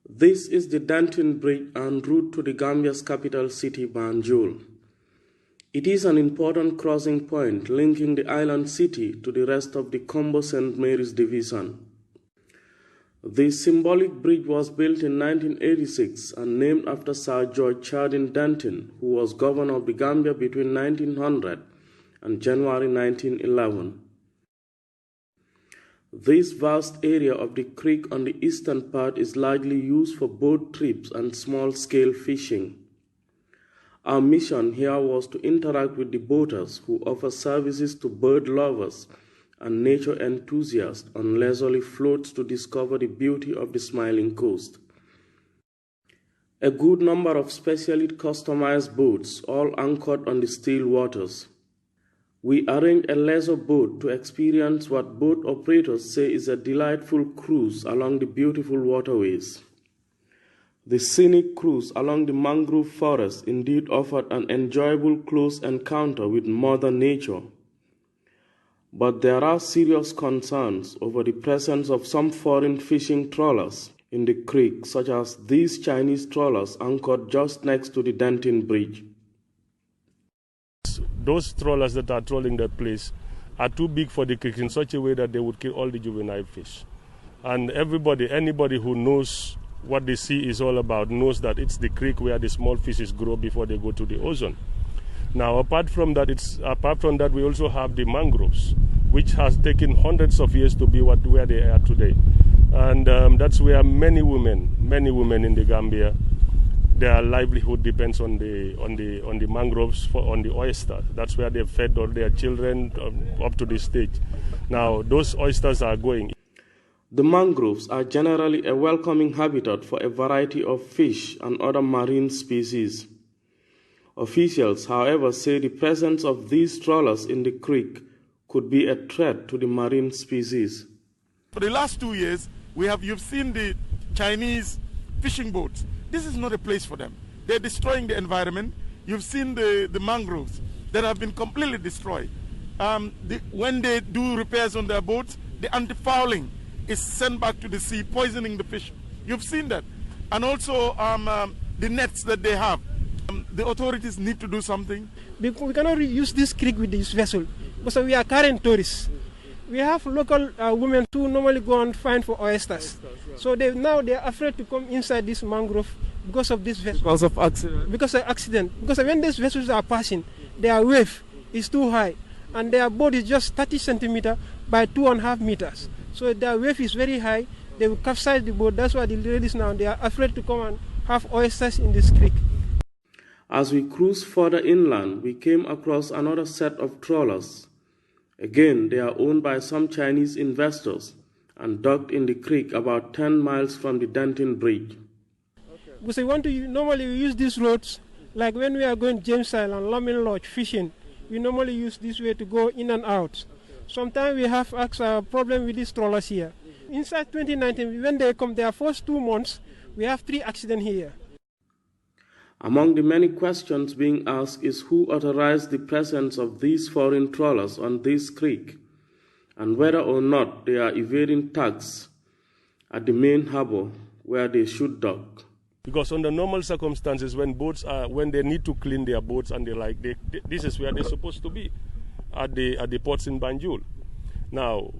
This is the Dantin Bridge en route to the Gambia's capital city, Banjul. It is an important crossing point linking the island city to the rest of the Combo St. Mary's division. The symbolic bridge was built in 1986 and named after Sir George Chardin Dantin, who was governor of the Gambia between 1900 and January 1911. This vast area of the creek on the eastern part is largely used for boat trips and small-scale fishing. Our mission here was to interact with the boaters who offer services to bird lovers and nature enthusiasts on leisurely floats to discover the beauty of the smiling coast. A good number of specially customized boats, all anchored on the still waters. We arranged a leisure boat to experience what boat operators say is a delightful cruise along the beautiful waterways. The scenic cruise along the mangrove forest indeed offered an enjoyable close encounter with Mother Nature. But there are serious concerns over the presence of some foreign fishing trawlers in the creek, such as these Chinese trawlers anchored just next to the Dantin Bridge. Those trawlers that are trawling that place are too big for the creek in such a way that they would kill all the juvenile fish. And anybody who knows what the sea is all about knows that it's the creek where the small fishes grow before they go to the ocean. Now, apart from that, we also have the mangroves, which has taken hundreds of years to be where they are today, and that's where many women in the Gambia, their livelihood depends on the mangroves on the oysters. That's where they fed all their children up to this stage. Now, those oysters are going. The mangroves are generally a welcoming habitat for a variety of fish and other marine species. Officials, however, say the presence of these trawlers in the creek could be a threat to the marine species. For the last 2 years, you've seen the Chinese fishing boats. This is not a place for them. They're destroying the environment. You've seen the mangroves that have been completely destroyed. When they do repairs on their boats, the anti-fouling is sent back to the sea, poisoning the fish. You've seen that. And also the nets that they have. The authorities need to do something. We cannot use this creek with this vessel because we are current tourists. We have local women who normally go and find for oysters. So now they are afraid to come inside this mangrove because of this vessel. Because of accident? Because of accident. Because when these vessels are passing, their wave is too high and their boat is just 30 centimeters by 2.5 meters. So their wave is very high. They will capsize the boat. That's why the ladies now, they are afraid to come and have oysters in this creek. As we cruised further inland, we came across another set of trawlers. Again, they are owned by some Chinese investors and docked in the creek about 10 miles from the Dantin Bridge. Because normally we use these roads, like when we are going James Island, Lamin Lodge, fishing, we normally use this way to go in and out. Sometimes we have a problem with these trawlers here. Inside 2019, when they come, their first 2 months, we have 3 accidents here. Among the many questions being asked is who authorized the presence of these foreign trawlers on this creek and whether or not they are evading tax at the main harbor where they should dock. Because under normal circumstances, when they need to clean their boats and this is where they're supposed to be, at the ports in Banjul. Now,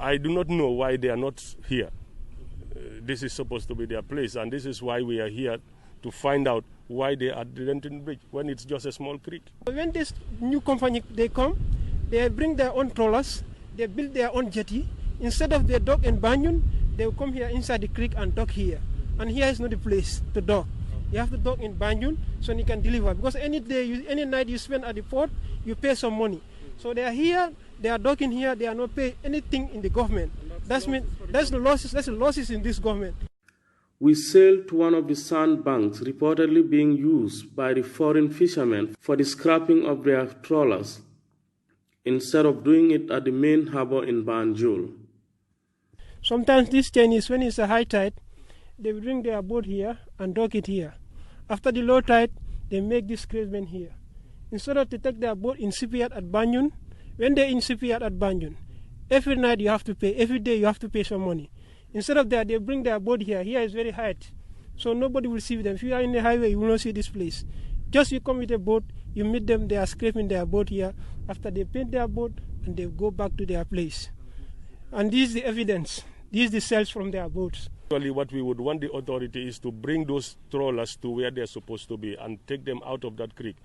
I do not know why they are not here. This is supposed to be their place, and this is why we are here to find out why they are at the Dantin Bridge when it's just a small creek. When this new company, they come, they bring their own trawlers, they build their own jetty. Instead of they dock in Banjul, they will come here inside the creek and dock here. And here is not the place to dock. You have to dock in Banjul so you can deliver. Because any night you spend at the port, you pay some money. So they are here, they are docking here, they are not paying anything in the government. That's the losses in this government. We sailed to one of the sandbanks reportedly being used by the foreign fishermen for the scrapping of their trawlers, instead of doing it at the main harbor in Banjul. Sometimes these Chinese, when it's a high tide, they bring their boat here and dock it here. After the low tide, they make this scrapement here. Instead of to take their boat in shipyard at Banjul, when they're in shipyard at Banjul, every night you have to pay, every day you have to pay some money. Instead of that, they bring their boat here. Here is very high. So nobody will see them. If you are in the highway, you will not see this place. Just you come with a boat, you meet them, they are scraping their boat here. After they paint their boat, and they go back to their place. And this is the evidence. This is the cells from their boats. Actually, what we would want the authority is to bring those trawlers to where they're supposed to be and take them out of that creek.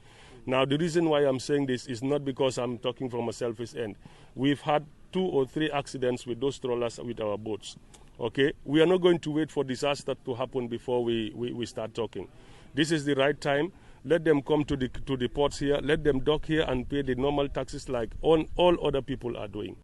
Now, the reason why I'm saying this is not because I'm talking from a selfish end. We've had 2 or 3 accidents with those trawlers with our boats. Okay, we are not going to wait for disaster to happen before we start talking. This is the right time. Let them come to the ports here. Let them dock here and pay the normal taxes like all other people are doing.